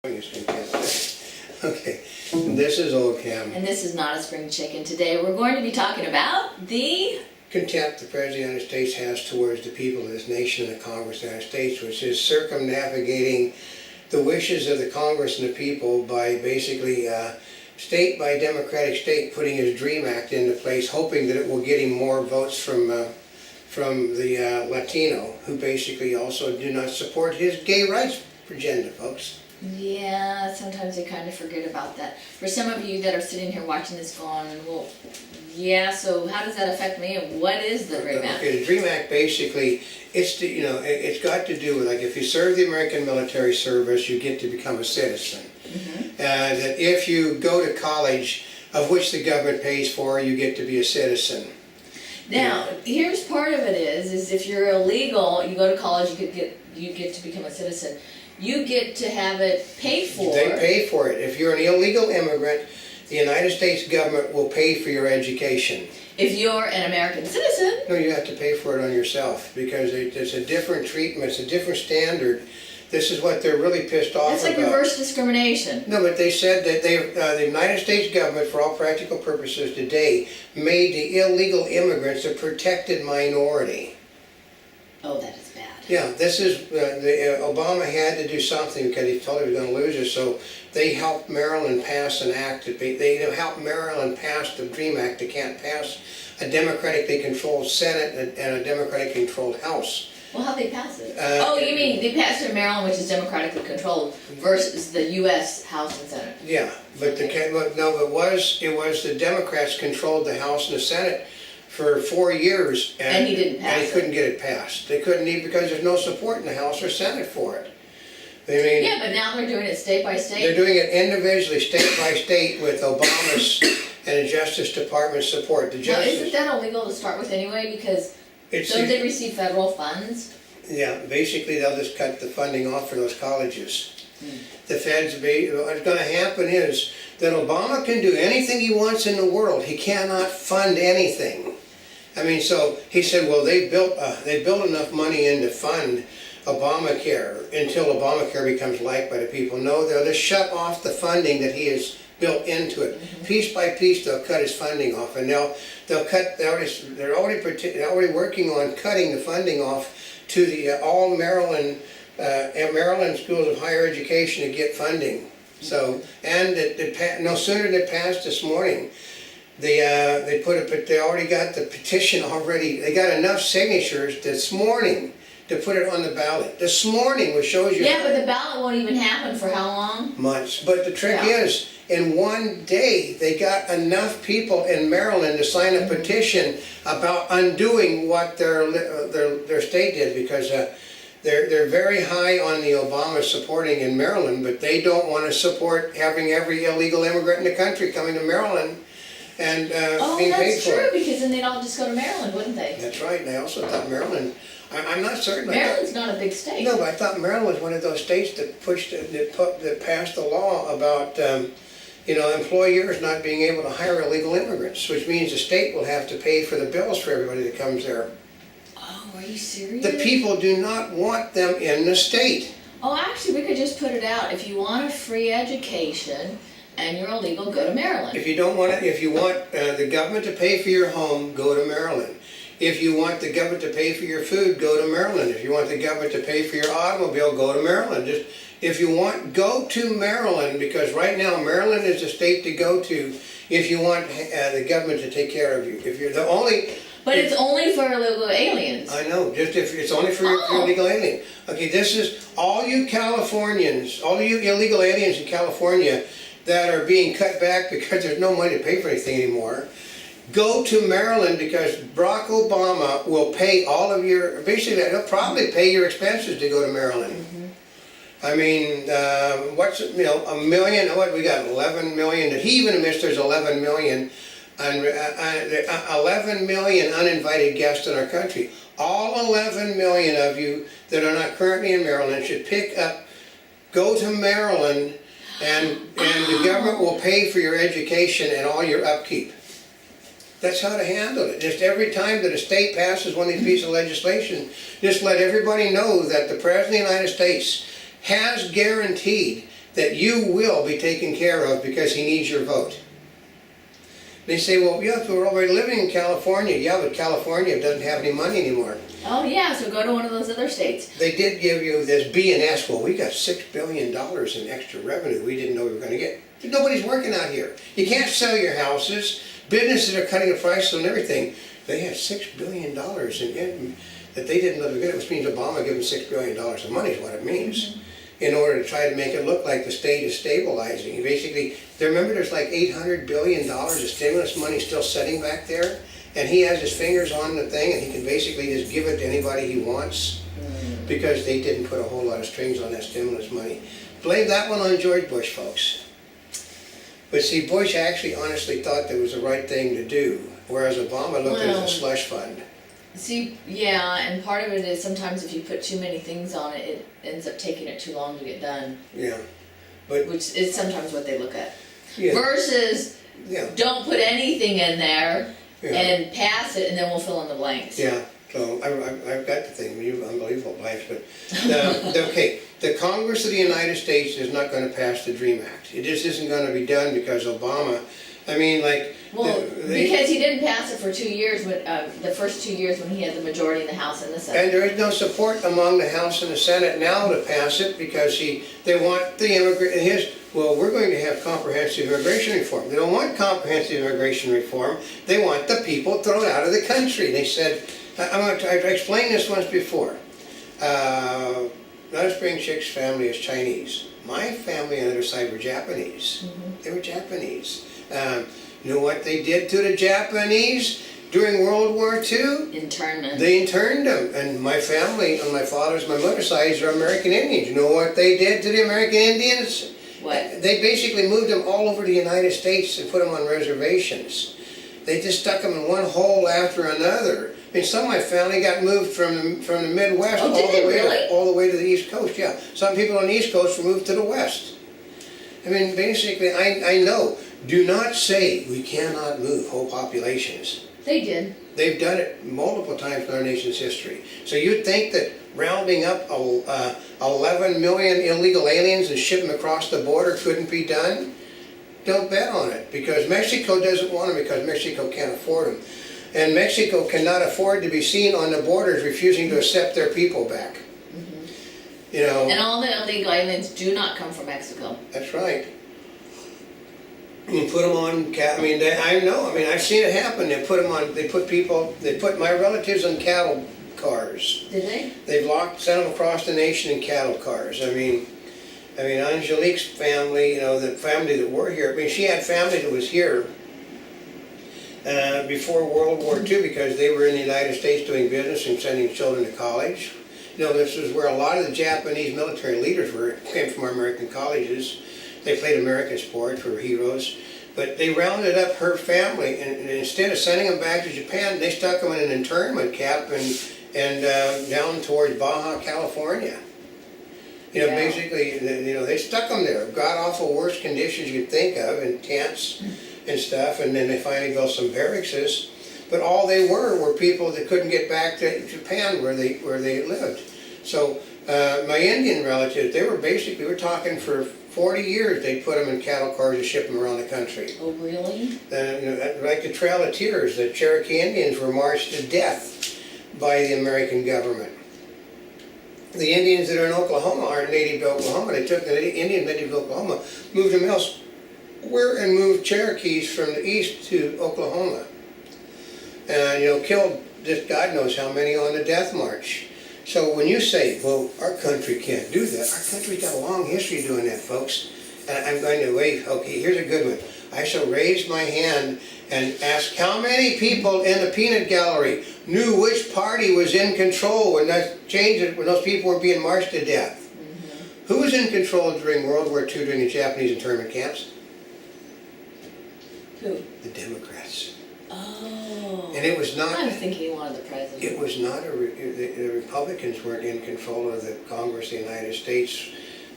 Okay, this is Old Cam. And this is Not a Spring Chicken. Today we're going to be talking about the Contempt the President of the United States has towards the people of this nation and the Congress of the United States, which is circumnavigating the wishes of the Congress and the people by basically state by democratic state putting his DREAM Act into place, hoping that it will get him more votes from the Latino, who basically also do not support his gay rights agenda, folks. Yeah, sometimes I kind of forget about that. For some of you that are sitting here watching this going, well, yeah, so how does that affect me and what is the DREAM Act? Okay, the DREAM Act basically, it's got to do with, like, if you serve the American military service, you get to become a citizen. That if you go to college, of which the government pays for, you get to be a citizen. Now, here's part of it is if you're illegal, you go to college, you get to become a citizen. You get to have it paid for. They pay for it. If you're an illegal immigrant, the United States government will pay for your education. If you're an American citizen... No, you have to pay for it on yourself, because it's a different treatment, it's a different standard. This is what they're really pissed off about. That's like reverse discrimination. No, but they said that the United States government, for all practical purposes today, made the illegal immigrants a protected minority. Oh, that is bad. Yeah, this is, Obama had to do something because he told he was going to lose it, so they helped Maryland pass an act, they helped Maryland pass the DREAM Act. They can't pass a democratically controlled Senate and a democratically controlled House. Well, how'd they pass it? Oh, you mean they passed it in Maryland, which is democratically controlled, versus the U.S. House and Senate? Yeah, but it was the Democrats controlled the House and the Senate for 4 years, and he didn't pass and he couldn't get it passed. They couldn't even, because there's no support in the House or Senate for it. I mean, yeah, but now they're doing it state by state. They're doing it individually, state by state, with Obama's and the Justice Department support. Now, isn't that illegal to start with anyway? Because don't they receive federal funds? Yeah, basically they'll just cut the funding off for those colleges. The feds, what's going to happen is that Obama can do anything he wants in the world. He cannot fund anything. I mean, so he said, well, they built enough money in to fund Obamacare until Obamacare becomes liked by the people. No, they'll just shut off the funding that he has built into it. Piece by piece, they'll cut his funding off, and they'll cut. They're already working on cutting the funding off to the all Maryland schools of higher education to get funding. So, and no sooner than it passed this morning, they already got the petition already. They got enough signatures this morning to put it on the ballot. This morning, which shows you. Yeah, but the ballot won't even happen for how long? Months. But the trick is, in one day, they got enough people in Maryland to sign a petition about undoing what their state did, because they're very high on the Obama supporting in Maryland, but they don't want to support having every illegal immigrant in the country coming to Maryland and being paid for it. Oh, that's true, because then they'd all just go to Maryland, wouldn't they? That's right, and I also thought Maryland, I'm not certain. Maryland's not a big state. No, but I thought Maryland was one of those states that passed a law about employers not being able to hire illegal immigrants, which means the state will have to pay for the bills for everybody that comes there. Oh, are you serious? The people do not want them in the state. Oh, actually, we could just put it out. If you want a free education and you're illegal, go to Maryland. If you want the government to pay for your home, go to Maryland. If you want the government to pay for your food, go to Maryland. If you want the government to pay for your automobile, go to Maryland. If you want, go to Maryland, because right now Maryland is a state to go to if you want the government to take care of you. If you're the only... But it's only for illegal aliens. I know, just if it's only for your illegal alien. Okay, this is all you Californians, all you illegal aliens in California that are being cut back because there's no money to pay for anything anymore. Go to Maryland, because Barack Obama will pay all of your, basically he'll probably pay your expenses to go to Maryland. I mean, a million, what we got, 11 million, he even admits there's 11 million, 11 million uninvited guests in our country. All 11 million of you that are not currently in Maryland should go to Maryland, and the government will pay for your education and all your upkeep. That's how to handle it. Just every time that a state passes one of these pieces of legislation, just let everybody know that the President of the United States has guaranteed that you will be taken care of because he needs your vote. They say, well, yeah, we're already living in California. Yeah, but California doesn't have any money anymore. Oh, yeah, so go to one of those other states. They did give you this B&S. Well, we got $6 billion in extra revenue we didn't know we were going to get. Nobody's working out here. You can't sell your houses. Businesses are cutting the prices on everything. They had $6 billion in that they didn't know they were getting, which means Obama gave them $6 billion of money is what it means. In order to try to make it look like the state is stabilizing. Basically, remember there's like $800 billion of stimulus money still sitting back there? And he has his fingers on the thing and he can basically just give it to anybody he wants because they didn't put a whole lot of strings on that stimulus money. Blame that one on George Bush, folks. But see, Bush actually honestly thought that was the right thing to do, whereas Obama looked at it as a slush fund. See, yeah, and part of it is sometimes if you put too many things on it, it ends up taking it too long to get done. Yeah. But which is sometimes what they look at. yeah. Versus, Yeah. don't put anything in there Yeah. and pass it and then we'll fill in the blanks. Yeah, so I've got the thing, you unbelievable blanks, but, okay, the Congress of the United States is not gonna pass the DREAM Act. It just isn't gonna be done because Obama, I mean, like. Well, because he didn't pass it for 2 years, when, the first 2 years when he had the majority in the House and the Senate. And there is no support among the House and the Senate now to pass it because they want the well, we're going to have comprehensive immigration reform. They don't want comprehensive immigration reform. They want the people thrown out of the country. They said, I've explained this once before. Not a Spring Chick's family is Chinese. My family on the other side were Japanese. They were Japanese. You know what they did to the Japanese during World War II? Internment. They interned them. And my family, on my father's, my mother's side, are American Indians. You know what they did to the American Indians? What? They basically moved them all over the United States and put them on reservations. They just stuck them in one hole after another. I mean, some of my family got moved from the Midwest all the way to the East Coast. Yeah, some people on the East Coast were moved to the West. I mean, basically, I know. Do not say we cannot move whole populations. They did. They've done it multiple times in our nation's history. So you'd think that rounding up 11 million illegal aliens and shipping them across the border couldn't be done? Don't bet on it, because Mexico doesn't want them because Mexico can't afford them. And Mexico cannot afford to be seen on the borders refusing to accept their people back. You know. And all the illegal aliens do not come from Mexico. That's right. You put them on, I mean, I know, I mean, I've seen it happen. They put my relatives on cattle cars. Did they? They've sent them across the nation in cattle cars. I mean, Angelique's family, you know, the family that were here, I mean, she had family that was here before World War II because they were in the United States doing business and sending children to college. You know, this is where a lot of the Japanese military leaders came from our American colleges. They played American sports, were heroes. But they rounded up her family, and instead of sending them back to Japan, they stuck them in an internment camp and down towards Baja, California. You know, basically, you know, they stuck them there. God-awful worst conditions you'd think of, in tents and stuff, and then they finally built some barracks. But all they were people that couldn't get back to Japan where they lived. So my Indian relatives, we're talking for 40 years they put them in cattle cars and ship them around the country. Oh, really? Like the Trail of Tears, the Cherokee Indians were marched to death by the American government. The Indians that are in Oklahoma are native to Oklahoma. They took the Indians native to Oklahoma, moved them elsewhere, and moved Cherokees from the east to Oklahoma. And, you know, killed just God knows how many on the death march. So when you say, well, our country can't do that, our country's got a long history of doing that, folks. And I'm going to wait. Okay, here's a good one. I shall raise my hand and ask how many people in the peanut gallery knew which party was in control when those people were being marched to death. Who was in control during World War II during the Japanese internment camps? Who? The Democrats. Oh. And it was not. I was thinking one of the presidents. It was not the Republicans weren't in control of the Congress of the United States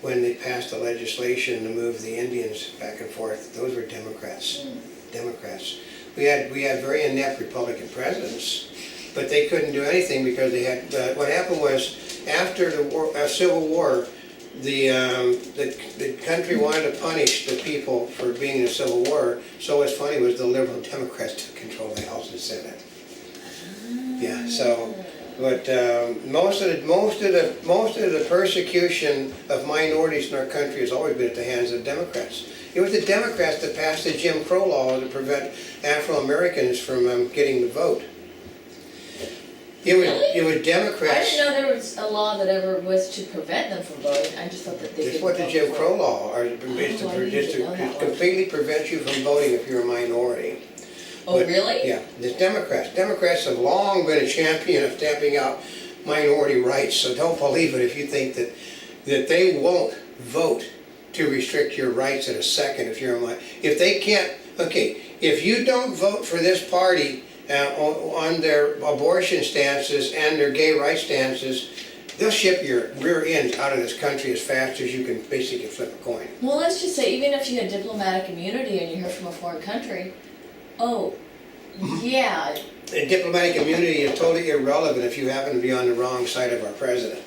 when they passed the legislation to move the Indians back and forth. Those were Democrats. Democrats. We had very inept Republican presidents, but they couldn't do anything because they had. What happened was after the Civil War, the country wanted to punish the people for being in a civil war, so what's funny was the liberal Democrats took control of the House and Senate. Yeah, so, but most of the persecution of minorities in our country has always been at the hands of Democrats. It was the Democrats that passed the Jim Crow law to prevent Afro-Americans from getting the vote. It was I Democrats. didn't know there was a law that ever was to prevent them from voting, I just thought that they It's didn't what the vote Jim for Crow it. law is I didn't know that one. completely prevent you from voting if you're a minority. Oh, But, really? Yeah, the Democrats. Democrats have long been a champion of stamping out minority rights, so don't believe it if you think that they won't vote to restrict your rights in a second if you're a minority. If they can't, okay, if you don't vote for this party on their abortion stances and their gay rights stances, they'll ship your rear ends out of this country as fast as you can basically flip a coin. Well, let's just say, even if you had diplomatic immunity and you're here from a foreign country, oh, yeah, And diplomatic immunity is totally irrelevant if you happen to be on the wrong side of our president.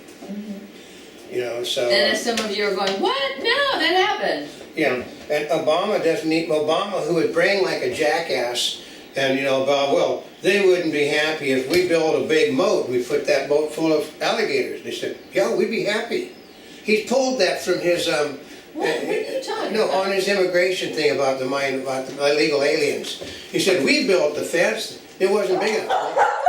You know, so. then if some of you are going, what? No, that happened. Yeah, and Obama doesn't need, Obama, who would bring like a jackass, and you know, well, they wouldn't be happy if we build a big moat, we put that boat full of alligators. They said, yeah, we'd be happy. He's pulled that from his, What are you talking no, about? on his immigration thing about the illegal aliens. He said, we built the fence, it wasn't big enough.